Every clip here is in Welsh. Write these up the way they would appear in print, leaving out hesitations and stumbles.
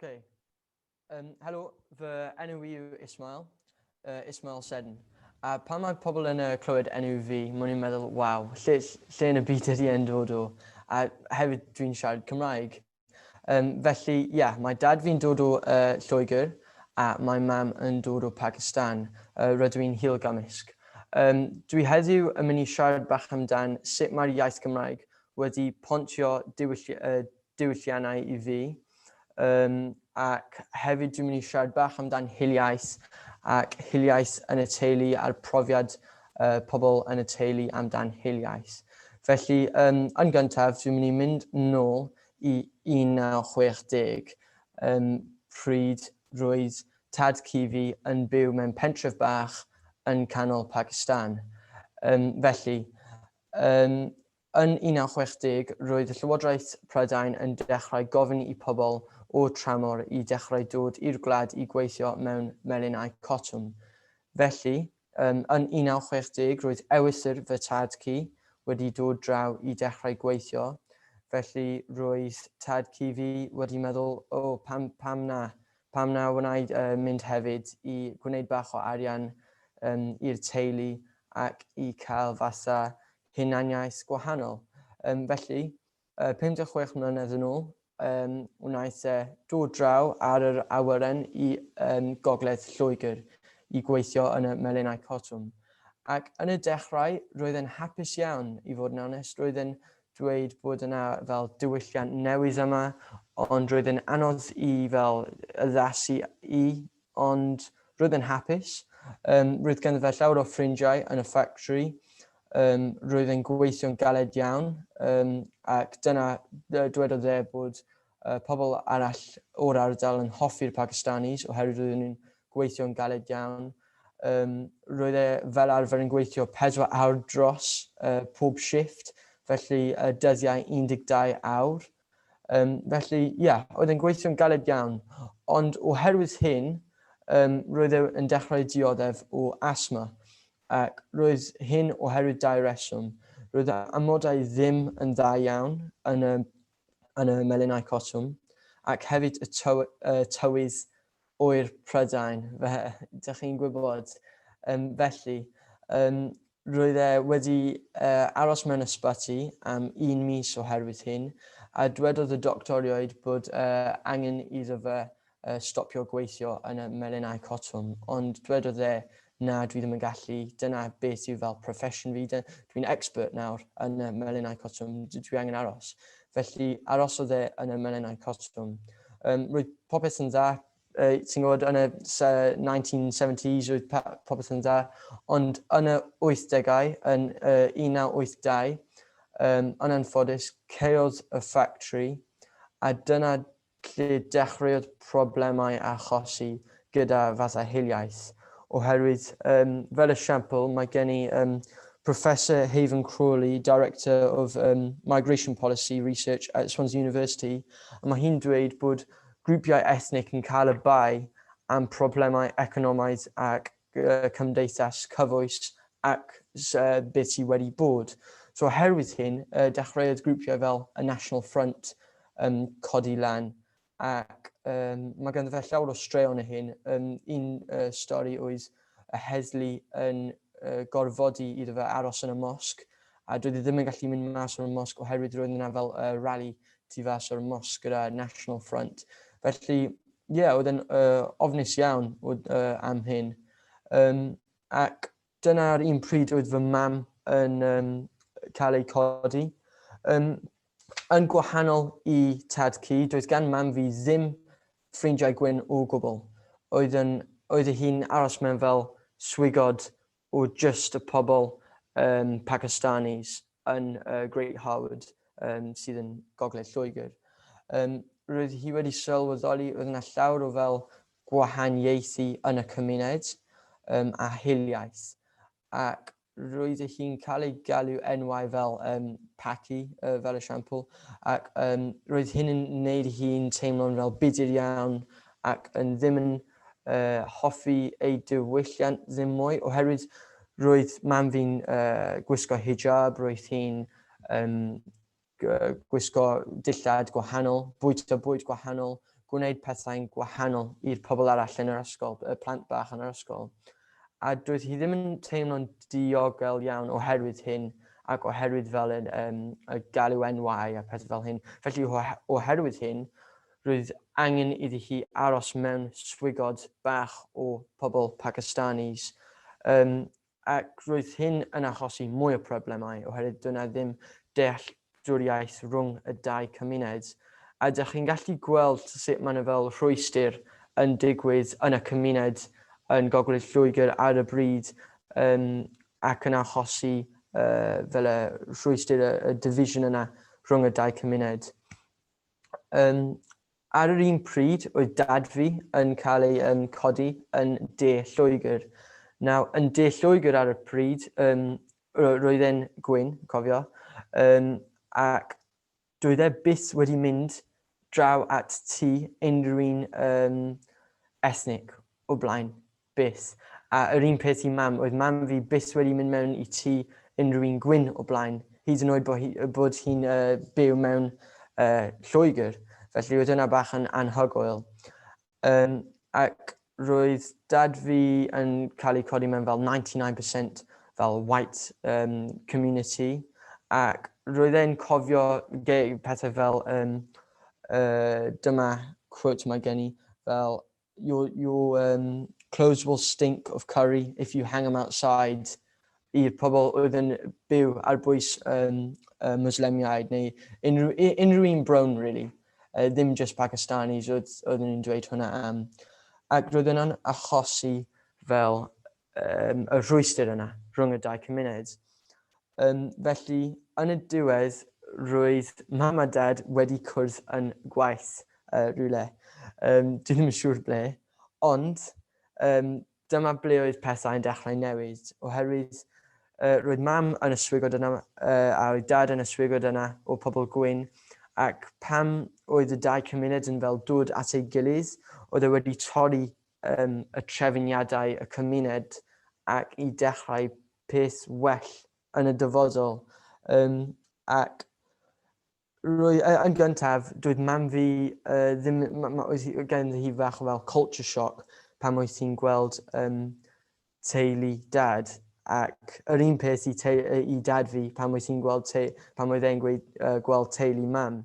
Okay. Helo, fy enw I yw Ismail, Ismail Seddon. A pan mae pobl yn clywed enw fi, maen nhw'n meddwl, waw, lle yn y byd ydi e'n dod o? A hefyd dwi'n siarad Cymraeg. Felly, mae dad fi'n dod o Lloegr a mae mam yn dod o Pakistan. Rydw i'n Hilgamysg. Dwi heddiw yn mynd i siarad bach amdan sut mae'r iaith Gymraeg wedi pontio diwylliannau i fi. Ac hefyd dwi'n mynd i siarad bach amdan hiliaeth ac hiliaeth yn y teulu a'r profiad pobl yn y teulu amdan hiliaeth. Felly, yn gyntaf, dwi'n mynd i mynd nôl i 1960, pryd roedd tad cu fi yn byw mewn pentref bach yn canol Pakistan. Felly, yn 1960, roedd y Llywodraeth Prydain yn dechrau gofyn i pobl o tramor i dechrau dod i'r gwlad i gweithio mewn melinau cotwm. Felly, yn 1960, roedd ewythr fy tad cu wedi dod draw i dechrau gweithio. Felly, roedd tad cu fi wedi meddwl, pam na wnaed mynd hefyd i gwneud bach o arian i'r teulu ac i cael fatha hunaniaeth gwahanol. Felly, 56 mlynedd yn ôl, wnaeth dod draw ar yr awyren i gogledd Lloegr i gweithio yn y melinau cotwm. Ac yn y dechrau, roedd e'n hapus iawn, i fod yn onest. Roedd e'n dweud bod yna fel diwylliant newydd yma, ond roedd e'n anodd i fel addasu i, ond roedd e'n hapus. Roedd ganddo fe llawer o ffrindiau yn y ffactri. Roedd e'n gweithio'n galed iawn, ac dyna dwedodd e bod pobl arall o'r ardal yn hoffi'r Pakistanis oherwydd roedden nhw'n gweithio'n galed iawn. Roedd e fel arfer yn gweithio 4 awr dros pob shifft, felly dyddiau 12 awr. Felly, oedd e'n gweithio'n galed iawn, ond oherwydd hyn, roedd e'n dechrau dioddef o asthma. Ac roedd hyn oherwydd 2 reswm. Roedd amodau ddim yn dda iawn yn y melinau cotwm, ac hefyd y tywydd o'r Prydain, dych chi'n gwybod. Felly, roedd e wedi aros mewn ysbyty am 1 mis oherwydd hyn, a dwedodd y doctoriaid bod angen iddo fe stopio gweithio yn y melinau cotwm, ond dwedodd e, na, dwi ddim yn gallu, dyna beth yw fel profession fi. Dwi'n expert nawr yn y melinau cotwm, dwi angen aros. Felly, arosodd e yn y melinau cotwm. Roedd popeth yn dda, ti'n gwybod, yn y 1970s roedd popeth yn dda, ond yn y 80au, yn 1982, yn anffodus, ceodd y ffactri, a dyna lle dechreuodd problemau achosi gyda fatha hiliaeth. Oherwydd, fel esiampl, mae gen i Professor Haven Crawley, Director of Migration Policy Research at Swansea University, a mae hi'n dweud bod grwpiau ethnic yn cael y bai am problemau economaidd ac cymdeithas cyfoes ac beth sydd wedi bod. So oherwydd hyn, dechreuodd grwpiau fel y National Front codi lan, ac mae ganddo fe llawer o straeon y hyn. Un stori oedd y heddlu yn gorfodi iddo fe aros yn y mosg, a doedd e ddim yn gallu mynd mas o'r mosg oherwydd roedd yna fel rally tu fas o'r mosg gyda National Front. Felly, oedd e'n ofnus iawn am hyn. Ac dyna'r un pryd oedd fy mam yn cael ei codi. Yn gwahanol i tad cu, doedd gan mam fi ddim ffrindiau gwyn o gwbl. Oedd hi'n aros mewn fel swigod o just y pobl Pakistanis yn Great Harwood sydd yn gogledd Lloegr. Roedd hi wedi sylweddoli oedd yna llawer o fel gwahaniaethu yn y cymuned a hiliaeth. Ac roedd hi'n cael ei galw enwau fel Paki, fel esiampl, ac roedd hyn yn gwneud hi'n teimlo'n fel budur iawn ac yn ddim yn hoffi ei diwylliant ddim mwy, oherwydd roedd mam fi'n gwisgo hijab, roedd hi'n gwisgo dillad gwahanol, bwyta bwyd gwahanol, gwneud pethau'n gwahanol i'r pobl arall yn yr ysgol, y plant bach yn yr ysgol. A doedd hi ddim yn teimlo'n diogel iawn oherwydd hyn, ac oherwydd fel y galw enwau a pethau fel hyn. Felly oherwydd hyn, roedd angen iddi hi aros mewn swigod bach o pobl Pakistanis. Ac roedd hyn yn achosi mwy o problemau oherwydd dyna ddim dealltwriaeth rhwng y dau cymuned. A ydych chi'n gallu gweld sut mae yna fel rhwystyr yn digwydd yn y cymuned yn Gogledd Lloegr ar y bryd ac yn achosi fel y rhwystyr y division yna rhwng y dau cymuned. Ar yr un pryd, oedd dad fi yn cael ei codi yn De Lloegr. Nawr, yn De Lloegr ar y pryd, roedd e'n gwyn, cofio, ac doedd e byth wedi mynd draw at tŷ unrhyw un ethnic o blaen, byth. A yr un peth i mam, oedd mam fi byth wedi mynd mewn i tŷ unrhyw un gwyn o blaen, hyd yn oed bod hi'n byw mewn Lloegr. Felly oedd hwnna bach yn anhygoel. Ac roedd dad fi yn cael ei codi mewn fel 99% fel white community. Ac roedd e'n cofio pethau fel, dyma quote mae gen i, fel, your clothes will stink of curry if you hang them outside, i'r pobl oedd yn byw ar bwys Muslemiaid neu unrhyw un brown, really. Ddim just Pakistanis oedd nhw'n dweud hwnna am. Ac roedd yna'n achosi fel y rhwystyr yna rhwng y dau cymuned. Felly, yn y diwedd, roedd mam a dad wedi cwrdd yn gwaith rhywle. Dwi ddim yn siŵr ble, ond dyma ble oedd pethau'n dechrau newid, oherwydd roedd mam yn y swigod yna a roedd dad yn y swigod yna o pobl gwyn, ac pam oedd y dau cymuned yn fel dod at ei gilydd, oedd e wedi torri y trefniadau y cymuned ac i dechrau peth well yn y dyfodol. Ac yn gyntaf, doedd mam fi ddim, oedd gen hi fach o fel culture shock pam oedd hi'n gweld teulu dad. Ac yr un peth i dad fi pam oedd hi'n e'n gweld teulu mam.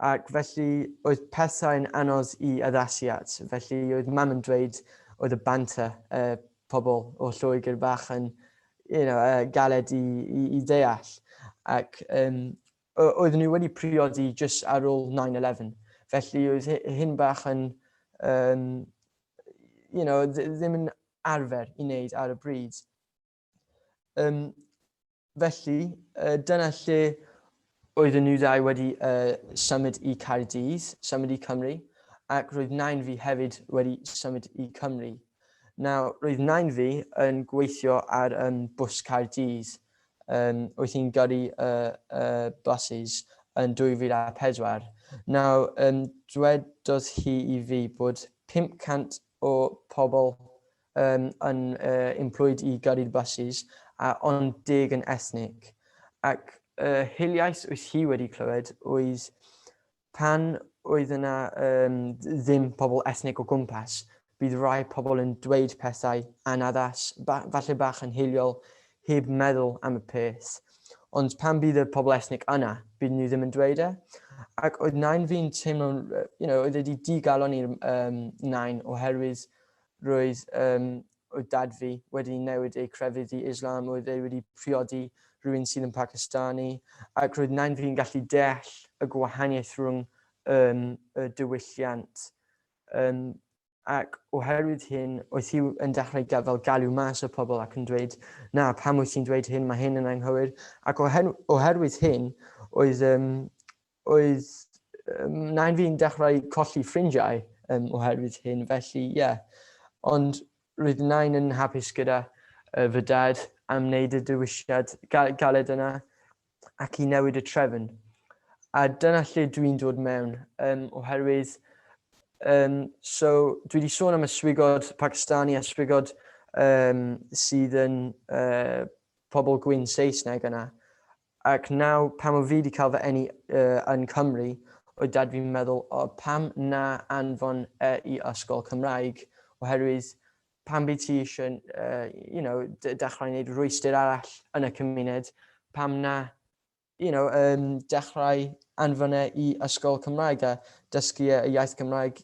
Ac felly oedd pethau'n anodd i addasu at. Felly oedd mam yn dweud oedd y banter pobl o Lloegr bach yn galed i ddeall. Ac oedd nhw wedi priodi jyst ar ôl 9/11. Felly oedd hyn bach yn ddim yn arfer i wneud ar y bryd. Felly, dyna lle oedd nhw ddau wedi symud i Gaerdydd, symud i Cymru, ac roedd nain fi hefyd wedi symud i Cymru. Nawr, roedd nain fi yn gweithio ar bws Gaerdydd, oedd hi'n gyrru buses yn 2004. Nawr, dwedodd hi i fi bod 500 o pobl yn employed i gyrru'r buses, ond 10 yn ethnic. Ac hiliaeth oedd hi wedi clywed oedd pan oedd yna ddim pobl ethnic o gwmpas, bydd rai pobl yn dweud pethau anaddas, falle bach yn hiliol, heb meddwl am y peth. Ond pan bydd y pobl ethnic yna, bydd nhw ddim yn dweud e. Ac oedd nain fi'n teimlo, oedd wedi digalon i'r nain oherwydd roedd dad fi wedi newid ei crefydd i Islam, oedd wedi priodi rhywun sydd yn Pakistani, ac roedd nain fi'n gallu deall y gwahaniaeth rhwng y diwylliant. Ac oherwydd hyn, oedd hi yn dechrau fel galw mas y pobl ac yn dweud, na, pam wyt ti'n dweud hyn, mae hyn yn anghywir. Ac oherwydd hyn, oedd nain fi'n dechrau colli ffrindiau oherwydd hyn, felly, ie. Ond roedd nain yn hapus gyda fy dad am wneud y diwylliad galed yna ac i newid y trefn. A dyna lle dwi'n dod mewn, oherwydd so dwi wedi sôn am y swigod Pakistani a swigod sydd yn pobl gwyn Saesneg yna. Ac nawr, pan o fi wedi cael fy eni yn Cymru, oedd dad fi'n meddwl, o pam na anfon i ysgol Cymraeg, oherwydd pam byd ti eisiau dechrau wneud rwystyr arall yn y cymuned, pam na dechrau anfon i ysgol Cymraeg a dysgu y iaith Cymraeg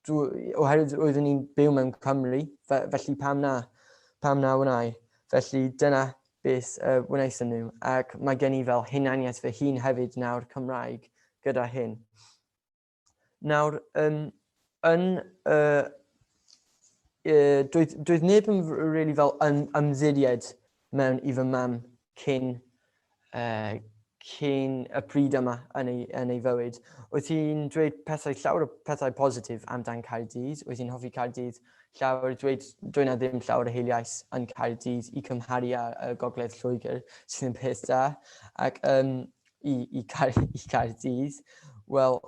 oherwydd oeddwn ni'n byw mewn Cymru, felly pam na wna'i. Felly dyna beth wnaethon nhw, ac mae gen I fel hunaniaeth fy hun hefyd nawr Cymraeg gyda hyn. Nawr, doedd neb yn really fel ymddiried mewn I fy mam cyn y pryd yma yn ei fywyd. Oedd hi'n dweud llawer o pethau positif amdan Gaerdydd. Oedd hi'n hoffi Gaerdydd llawer, doedd na ddim llawer o hiliaeth yn Gaerdydd I cymharu â Gogledd Lloegr, sydd yn peth da. Ac i Gaerdydd, wel,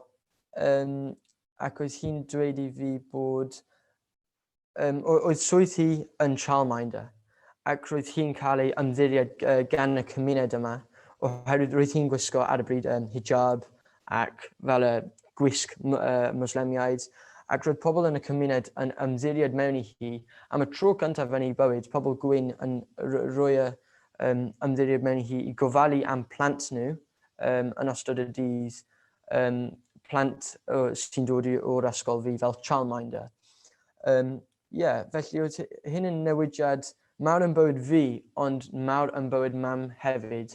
ac oedd hi'n dweud I fi bod oedd swydd hi yn childminder, ac roedd hi'n cael ei ymddiried gan y cymuned yma, oherwydd roedd hi'n gwisgo ar y bryd hijab ac fel y gwisg Moslemiaid, ac roedd pobl yn y cymuned yn ymddiried mewn I hi am y tro cyntaf yn ei bywyd, pobl gwyn yn rhoi ymddiried mewn I hi I gofalu am plant nhw yn ystod y dydd, plant sy'n dod o'r ysgol fi fel childminder. Felly oedd hyn yn newidiad mawr yn bywyd fi, ond mawr yn bywyd mam hefyd.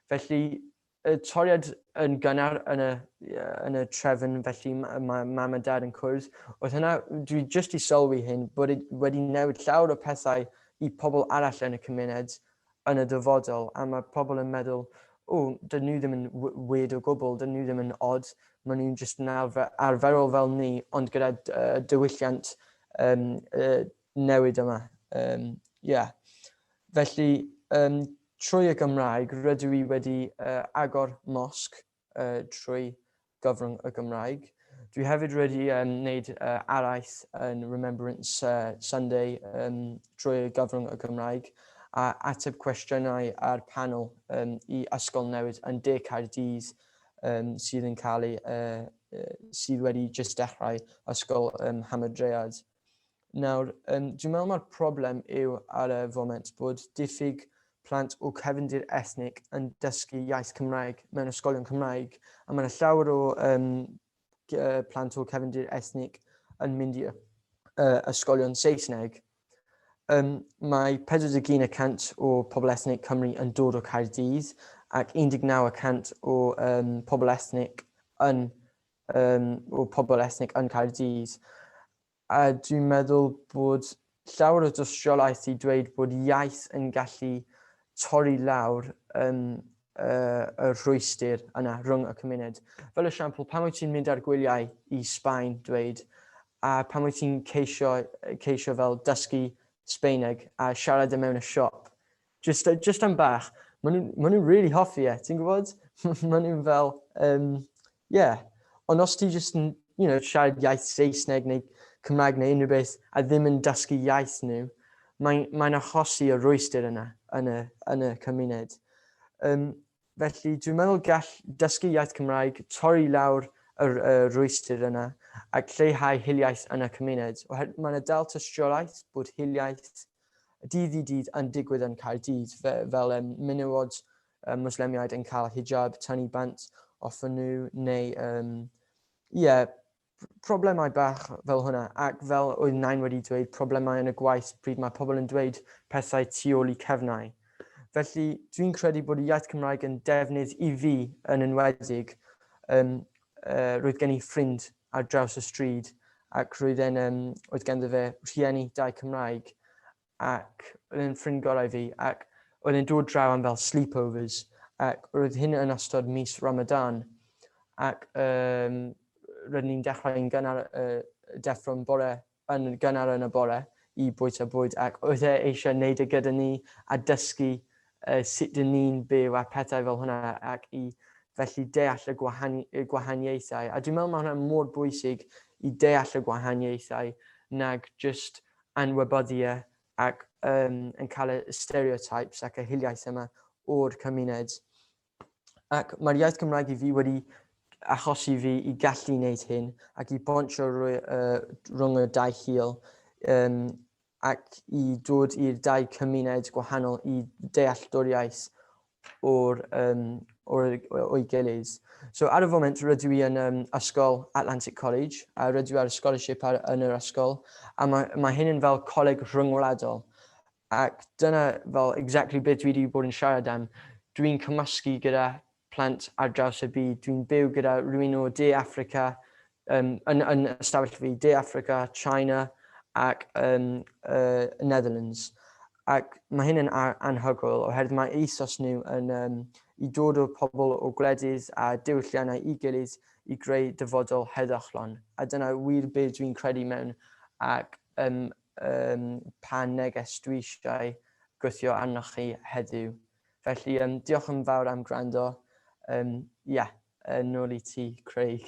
Felly, y toriad yn gynnar yn y trefn, felly mae mam a dad yn cwrdd. Oedd hynna, dwi jyst I sylwi hyn, bod wedi newid llawer o pethau I pobl arall yn y cymuned yn y dyfodol, a mae pobl yn meddwl, dyn nhw ddim yn weird o gwbl, dyn nhw ddim yn odd, maen nhw'n jyst yn arferol fel ni, ond gyda diwylliant newid yma. Felly, trwy y Gymraeg, rydw I wedi agor mosg trwy gyfrwng y Gymraeg. Dwi hefyd wedi wneud araith yn Remembrance Sunday trwy gyfrwng y Gymraeg a ateb cwestiynau ar panel I ysgol newydd yn De Gaerdydd sydd yn cael sydd wedi just dechrau ysgol Hamadreyad. Nawr, dwi'n meddwl mae'r problem yw ar y foment bod diffyg plant o cefndir ethnig yn dysgu iaith Cymraeg mewn ysgolion Cymraeg, a mae yna llawer o plant o cefndir ethnig yn mynd I ysgolion Saesneg. Mae 41% o pobl ethnig Cymru yn dod o Gaerdydd, ac 19% o pobl ethnig yn Gaerdydd. A dwi'n meddwl bod llawer o dystiolaeth I dweud bod iaith yn gallu torri lawr y rhwystyr yna rhwng y cymuned. Fel esiampl, pan wyt ti'n mynd ar gwyliau I Sbaen dweud, a pan wyt ti'n ceisio fel dysgu Sbaeneg a siarad mewn y siop, just am bach, maen nhw'n really hoffi ti'n gwybod? Maen nhw'n fel, ond os ti just yn siarad iaith Saesneg neu Cymraeg neu unrhyw beth a ddim yn dysgu iaith nhw, mae'n achosi y rwystyr yna yn y cymuned. Felly dwi'n meddwl gall dysgu iaith Cymraeg torri lawr y rwystyr yna ac lleihau hiliaeth yn y cymuned. Mae yna dal tystiolaeth bod hiliaeth dydd I dydd yn digwydd yn Gaerdydd fel menywod Moslemiaid yn cael hijab, tynnu bant off nhw neu problemau bach fel hwnna, ac fel oedd nain wedi dweud, problemau yn y gwaith pryd mae pobl yn dweud pethau tu ôl I cefnau. Felly, dwi'n credu bod y iaith Cymraeg yn defnydd I fi yn enwedig. Roedd gen I ffrind ar draws y stryd, ac oedd ganddo fe rhieni dau Cymraeg, ac oedd e'n ffrind gorau fi, ac oedd e'n dod draw am fel sleepovers, ac roedd hyn yn ystod mis Ramadan, ac rydyn ni'n dechrau yn gynnar deffro'n gynnar yn y bore I bwyta bwyd, ac oedd eisiau wneud gyda ni a dysgu sut dyn ni'n byw a pethau fel hwnna, ac I felly deall y gwahaniaethau. A dwi'n meddwl mae hwnna mor bwysig I deall y gwahaniaethau nag just anwybyddiau ac yn cael y stereotypes ac y hiliaeth yma o'r cymuned. Ac mae'r iaith Cymraeg I fi wedi achosi fi I gallu wneud hyn ac I bontio rhwng y dau hil ac I dod i'r dau cymuned gwahanol I dealltwriaeth o'i gilydd. So ar y foment rydw I yn ysgol Atlantic College a rydw I ar y scholarship yn yr ysgol a mae hyn yn fel coleg rhyngwladol. Ac dyna fel exactly beth dwi wedi bod yn siarad am. Dwi'n cymysgu gyda plant ar draws y byd. Dwi'n byw gyda rhywun o De Affrica, yn ystafell fi, De Affrica, China ac Netherlands. Ac mae hyn yn anhygoel oherwydd mae ethos nhw yn I dod o pobl o gwledydd a diwylliannau I gilydd I greu dyfodol heddychlon. A dyna wir beth dwi'n credu mewn ac pa neges dwi eisiau gweithio arnoch chi heddiw. Felly diolch yn fawr am gwrando. Nôl I ti, Craig.